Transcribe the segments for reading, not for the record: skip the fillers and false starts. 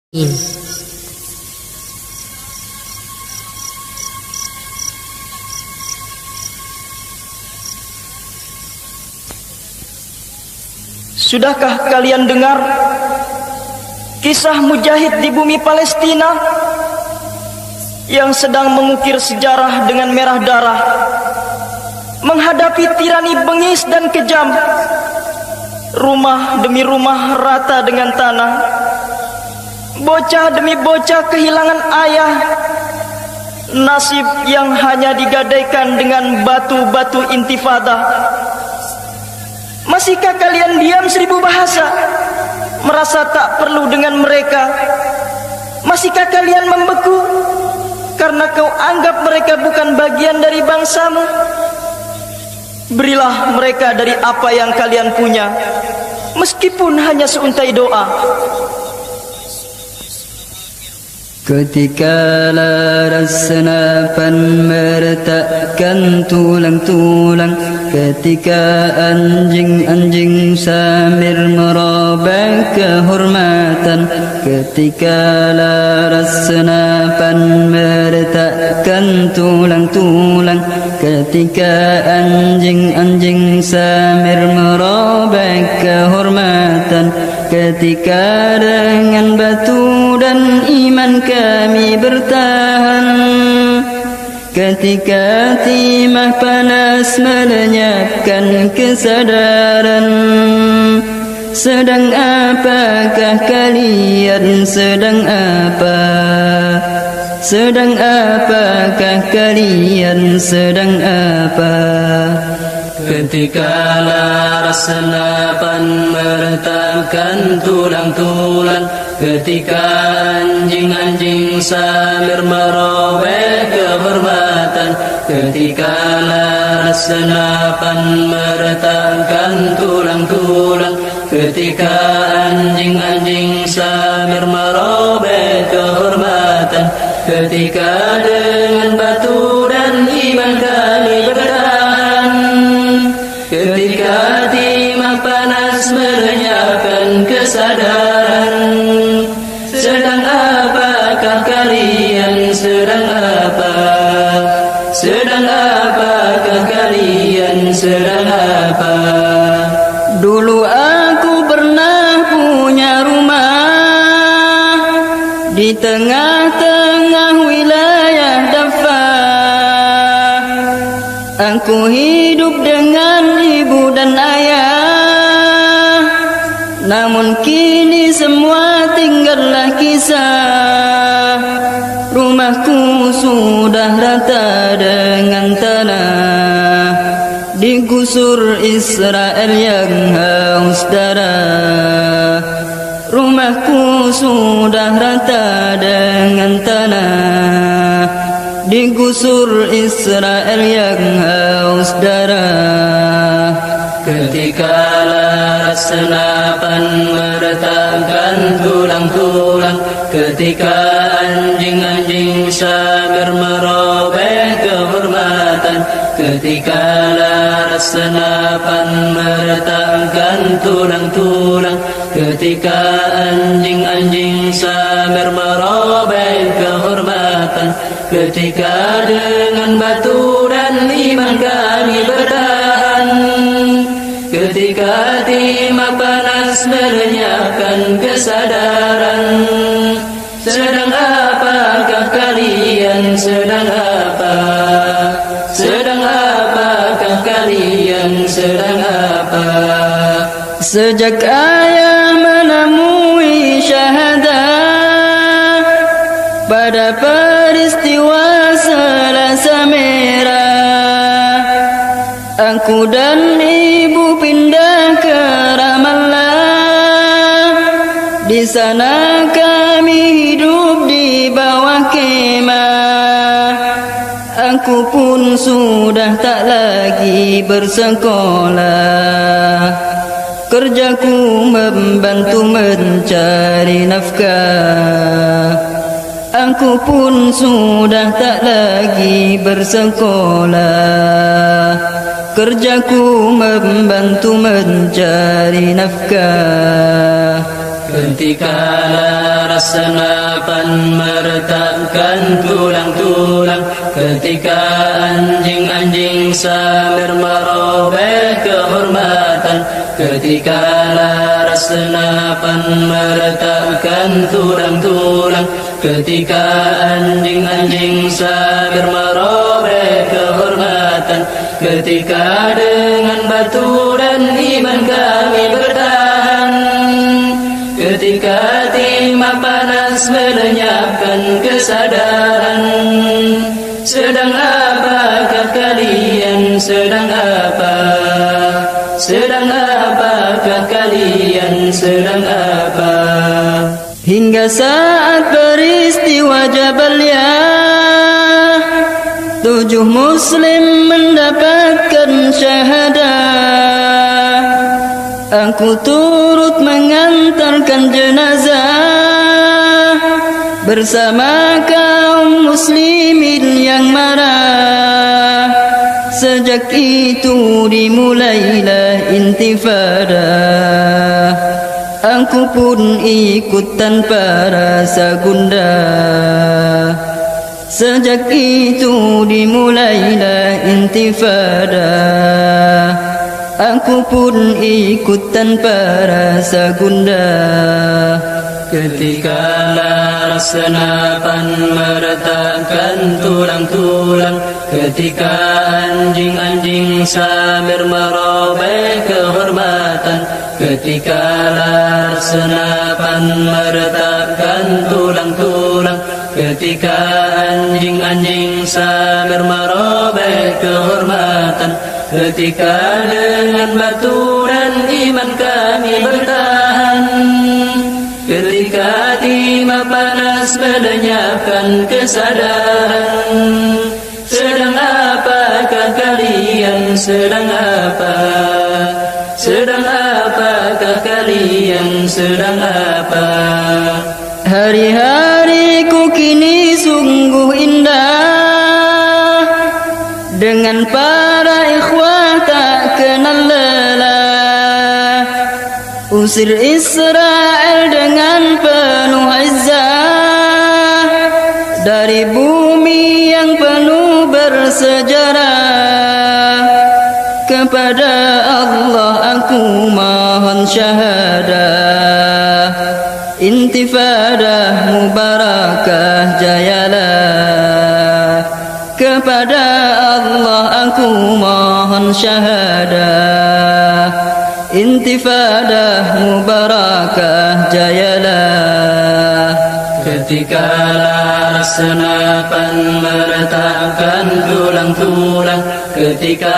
Sudahkah kalian dengar kisah mujahid di bumi Palestina yang sedang mengukir sejarah dengan merah darah, menghadapi tirani bengis dan kejam? Rumah demi rumah rata dengan tanah, bocah demi bocah kehilangan ayah, nasib yang hanya digadaikan dengan batu-batu intifada. Masihkah kalian diam 1000 bahasa, merasa tak perlu dengan mereka? Masihkah kalian membeku karena kau anggap mereka bukan bagian dari bangsamu? Berilah mereka dari apa yang kalian punya, meskipun hanya seuntai doa. Ketika laras senapan meretakkan tulang-tulang, ketika anjing-anjing samir merobek kehormatan, ketika laras senapan meretakkan tulang-tulang, ketika anjing-anjing samir merobek kehormatan, ketika dengan batu dan iman kami bertahan, ketika timah panas melenyapkan kesadaran. Sedang apakah kalian? Sedang apa? Sedang apakah kalian? Sedang apa? Ketika laras senapan meretakkan tulang-tulang, ketika anjing-anjing samir merobek kehormatan, ketika laras senapan meretakkan tulang-tulang, ketika anjing-anjing samir merobek kehormatan, ketika dengan batu dan iman kami bertahan, ketika timah panas melenyapkan kesadaran. Sedang apakah kalian? Sedang apa? Sedang apakah kalian? Sedang apa? Dulu aku pernah punya rumah di tengah-tengah wilayah Dafah. Aku hidup dengan ibu dan ayah, namun kini semua tinggallah kisah. Rumahku sudah rata dengan tanah, digusur Israel yang haus darah. Rumahku sudah rata dengan tanah, digusur Israel yang haus darah. Ketika laras senapan meretakkan tulang-tulang, ketika anjing-anjing samir merobek kehormatan, ketika laras senapan meretakkan tulang-tulang, ketika anjing-anjing samir merobek kehormatan, ketika dengan batu dan iman kami bertahan, ketika timah panas melenyapkan kesadaran. Sedang apakah kalian? Sedang apa? Sedang apakah kalian? Sedang apa? Sejak ayah menemui syahadah pada peristiwa Selasa Merah, aku dan ibu pindah ke Ramallah. Di sana kami hidup di bawah kemah. Aku pun sudah tak lagi bersekolah. Kerjaku membantu mencari nafkah. Aku pun sudah tak lagi bersekolah. Kerjaku membantu mencari nafkah. ketika laras senapan meretakkan tulang-tulang, ketika anjing-anjing samir merobek kehormatan, ketika laras senapan meretakkan tulang-tulang, ketika anjing-anjing samir merobek kehormatan, ketika dengan batu dan iman kami bertahan, ketika timah panas melenyapkan kesadaran. Sedang apakah kalian, sedang apa? Sedang apakah kalian, sedang apa? Hingga saat peristiwa Jabaliyah, 7 muslim mendapatkan syahadah. Aku turut mengantarkan jenazah bersama kaum muslimin yang marah. Sejak itu dimulailah intifada. Aku pun ikut tanpa rasa gundah. Sejak itu dimulailah intifada. Aku pun ikut tanpa rasa gundah. Ketika laras senapan meretakkan tulang-tulang, ketika anjing-anjing samir merobek kehormatan, ketika laras senapan meretakkan tulang-tulang, ketika anjing-anjing samir merobek kehormatan, ketika dengan batu dan iman kami bertahan, ketika timah panas melenyapkan kesadaran. Sedang apakah kalian, sedang apa? Sedang apakah kalian, sedang apa? Hari-hariku kini sungguh indah, dengan para ikhwah tak kenal lelah. Usir Israel dengan penuh izzah dari bumi yang penuh bersejarah. Kepada Allah aku mohon syahadah, intifadah mubarakah jayalah. Kepada Allah aku mohon syahadah, intifadah mubarakah jayalah. Ketika laras senapan meretakkan tulang-tulang, ketika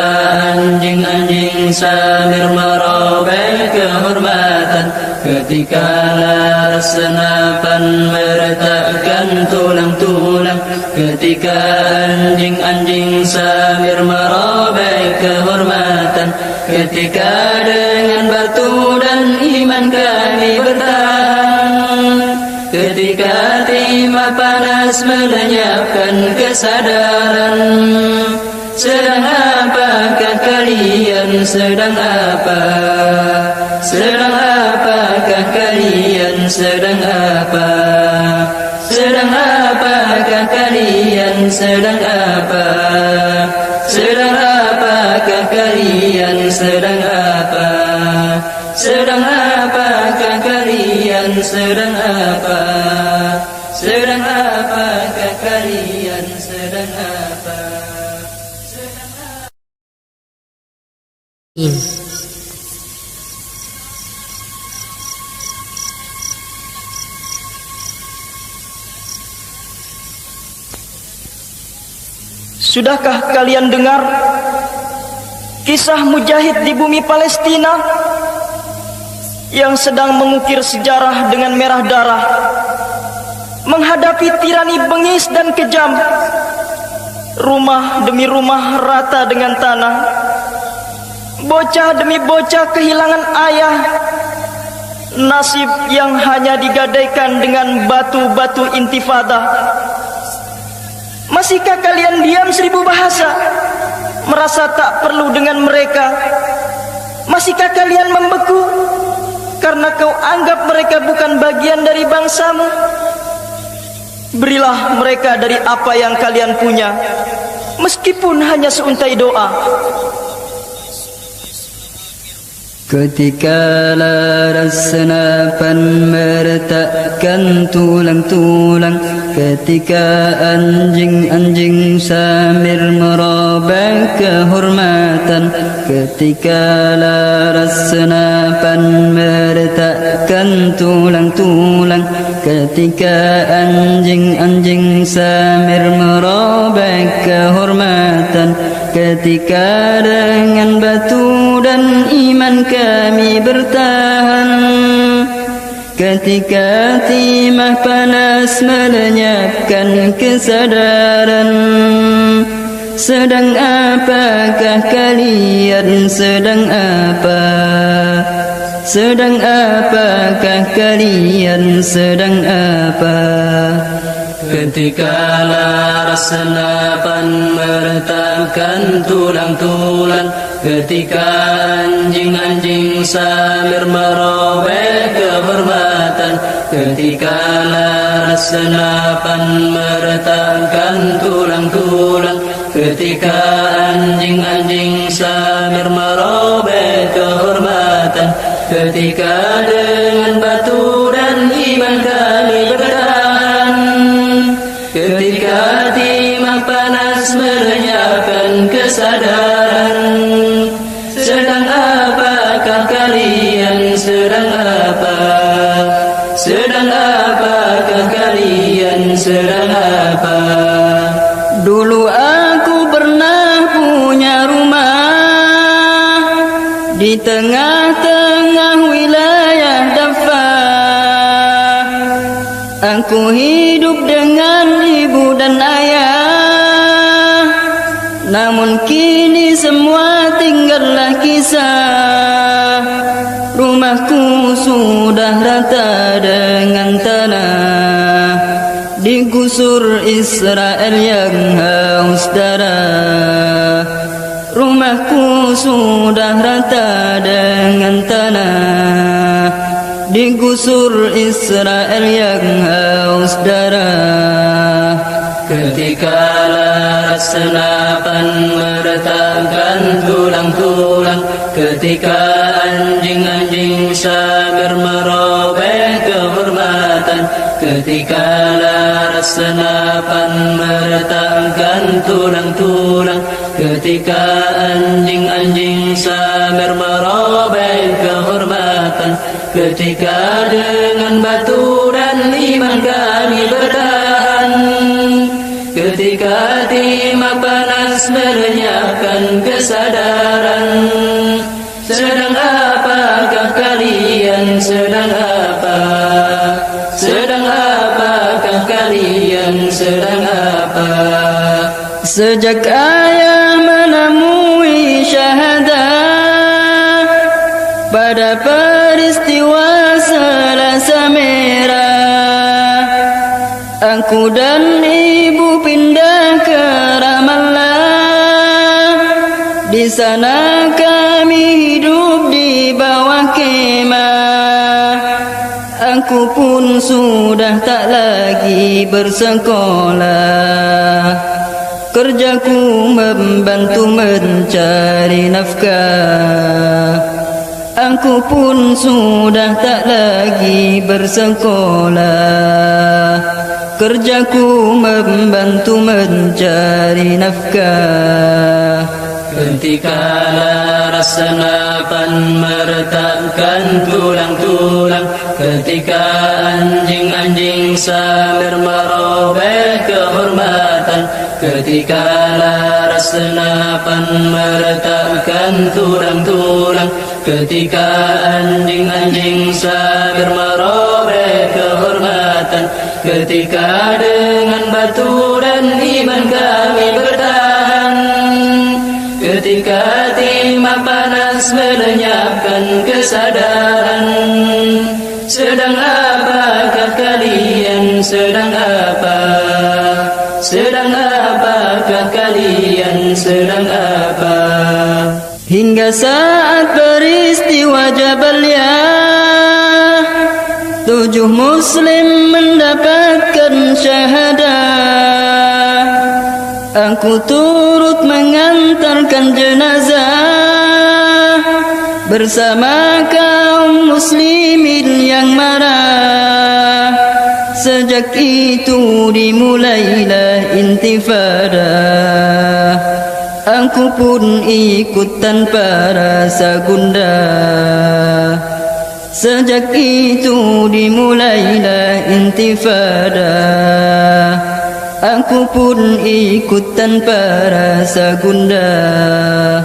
anjing-anjing samir merobek kehormatan, ketika laras senapan meretakkan tulang-tulang, ketika anjing-anjing samir merobek kehormatan, ketika dengan batu dan iman kami bertahan, ketika timah panas melenyapkan kesadaran. Sedang apakah kalian, sedang apa? Sedang apakah kalian, sedang apa? Sedang apakah kalian, sedang apa? Sedang apakah kalian, sedang apa? Sedang apakah kalian, sedang apa? Sedang apakah kalian, sedang apa? Sedang apa? Sudahkah kalian dengar kisah mujahid di bumi Palestina yang sedang mengukir sejarah dengan merah darah, menghadapi tirani bengis dan kejam? Rumah demi rumah rata dengan tanah, bocah demi bocah kehilangan ayah, nasib yang hanya digadaikan dengan batu-batu intifada. Masihkah kalian diam 1000 bahasa, merasa tak perlu dengan mereka? Masihkah kalian membeku, karena kau anggap mereka bukan bagian dari bangsamu. Berilah mereka dari apa yang kalian punya, meskipun hanya seuntai doa. Ketika laras senapan meretakkan tulang-tulang, ketika anjing-anjing samir merobek kehormatan, ketika laras senapan meretakkan tulang-tulang, ketika anjing-anjing samir merobek kehormatan, ketika dengan batu dan iman kami bertahan, ketika timah panas melenyapkan kesadaran. Sedang apakah kalian? Sedang apa? Sedang apakah kalian? Sedang apa? Ketika laras senapan meretakkan tulang-tulang, ketika anjing-anjing samir merobek kehormatan, ketika laras senapan meretakkan tulang-tulang, ketika anjing-anjing samir merobek kehormatan, ketika dengan batu dan iman kami bertahan, ketika timah panas melenyapkan kesadaran. Sedang apakah kalian? Sedang apa? Sedang apakah kalian? Sedang apa? Dulu aku pernah punya rumah di tengah-tengah wilayah Dafah. Aku hidup dengan ibu dan ayah, namun kini semua tinggallah kisah. Rumahku sudah rata dengan tanah, digusur Israel yang haus darah. Rumahku sudah rata dengan tanah, digusur Israel yang haus darah. Ketika laras senapan meretakkan tulang-tulang, ketika anjing-anjing samir merobek kehormatan, ketika laras senapan meretakkan tulang-tulang, ketika anjing-anjing samir merobek kehormatan, ketika dengan batu dan iman kami bertahan, ketika timah panas melenyapkan kesadaran. Sedang apakah kalian? Sedang apa? Sedang apakah kalian? Sedang apa? Sejak ayah menemui syahadah pada peristiwa Selasa Merah, aku dan ibu pindah ke Ramallah. Di sana kami hidup di bawah kemah. Aku pun sudah tak lagi bersekolah. Kerjaku membantu mencari nafkah. Aku pun sudah tak lagi bersekolah. Kerjaku membantu mencari nafkah. Ketika laras senapan meretakkan tulang-tulang, ketika anjing-anjing samir merobek kehormatan, ketika laras senapan meretakkan tulang-tulang, ketika anjing-anjing samir merobek kehormatan, ketika dengan batu dan iman kami bertahan, ketika timah panas melenyapkan kesadaran. Sedang apakah kalian? Sedang apa? Sedang apakah kalian? Sedang apa? Hingga saat peristiwa Jabaliyah, muslim mendapatkan syahadah. Aku turut mengantarkan jenazah bersama kaum muslimin yang marah. Sejak itu dimulailah intifada. Aku pun ikut tanpa rasa gundah. Sejak itu dimulailah intifada. Aku pun ikut tanpa rasa gundah.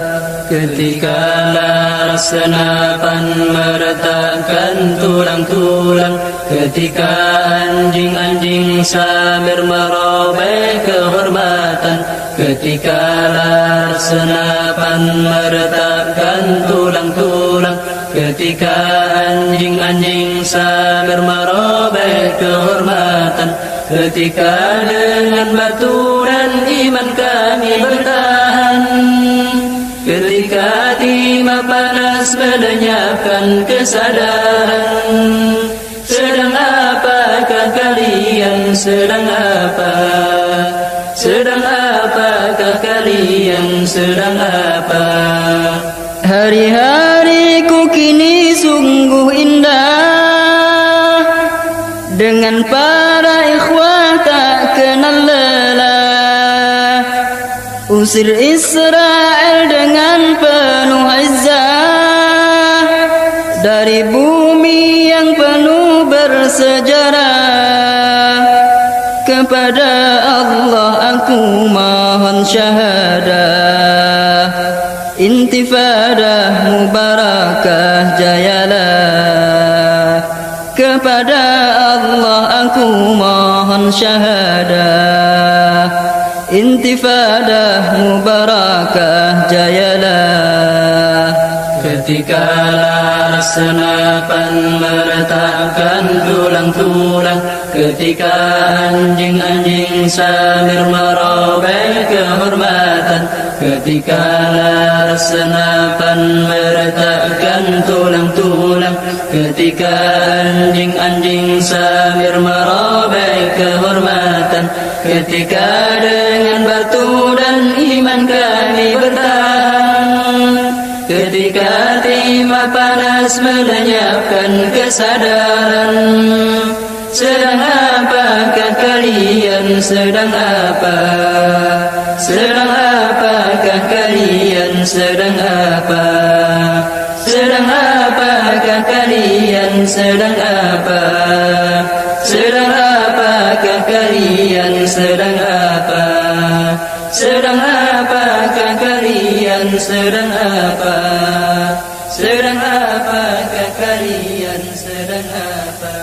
Ketika laras senapan meretakkan tulang-tulang, ketika anjing-anjing samir merobek kehormatan, ketika laras senapan meretakkan tulang-tulang, ketika anjing-anjing samir merobek kehormatan, ketika dengan batu dan iman kami bertahan, ketika timah panas melenyapkan kesadaran. Sedang apakah kalian, sedang apa? Sedang apakah kalian, sedang apa? Hari-hariku kini sungguh indah, dengan para ikhwah tak kenal lelah. Usir Israel dengan penuh izzah dari bumi yang penuh bersejarah. Kepada Allah aku mohon syahadah. Intifadah mubarakah jayalah. Kepada Allah aku mohon syahadah. Intifadah mubarakah jayalah. Ketika laras senapan meretakkan tulang-tulang, ketika anjing-anjing samir merobek kehormatan, ketika laras senapan meretakkan tulang-tulang, ketika anjing-anjing samir merobek kehormatan, ketika dengan batu dan iman kami bertahan, ketika timah panas melenyapkan kesadaran. Sedang apakah kalian, sedang apa? Sedang apakah kalian, sedang apa? Sedang apakah kalian, sedang apa? Sedang apakah kalian, sedang apa? Sedang apakah kalian, sedang apa? Sedang apakah kalian, sedang apa?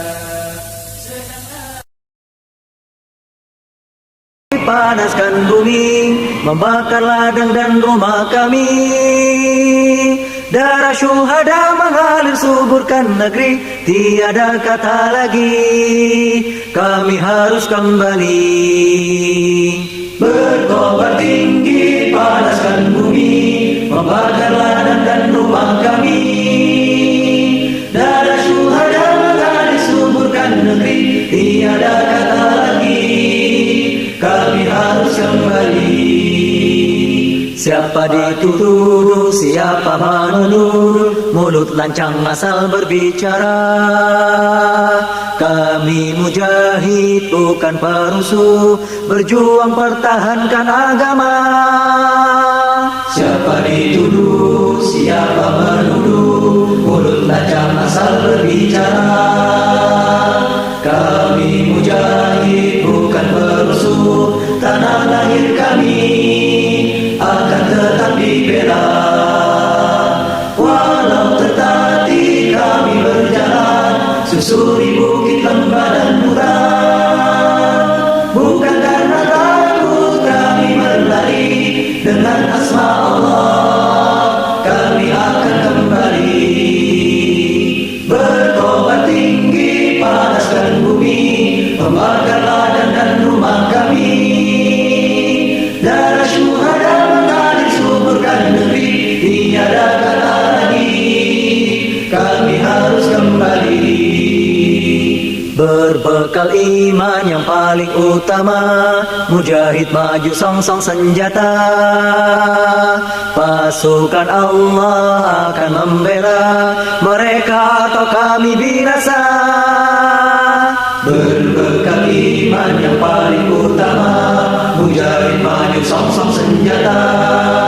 Panaskan bumi, membakar ladang dan rumah kami. Darah syuhada mengalir suburkan negeri, tiada kata lagi, kami harus kembali. Berkobar tinggi, panaskan bumi, membakar ladang dan rumah kami. Darah syuhada mengalir suburkan negeri, tiada kata lagi, kami harus kembali. Siapa dituduh, siapa menuduh, mulut lancang asal berbicara. Kami mujahid bukan perusuh, berjuang pertahankan agama. Siapa dituduh, siapa menuduh, mulut lancang asal berbicara. Kami mujahid bukan perusuh, tanah lahir kami akan tetap dibela. Walau tertatih kami berjalan, susuri bukit lembah dan hutan. Bukan karena takut kami berlari, dengan asma Allah kami akan kembali. Berkobar tinggi, panaskan bumi, membakar ladang dan rumah kami. Darah syuhada mengalir suburkan negeri, tiada kata lagi, kami harus kembali. Berbekal iman yang paling utama, mujahid maju song-song senjata. Pasukan Allah akan membela mereka atau kami binasa. Berbekal iman yang paling utama, mujahid maju song-song senjata.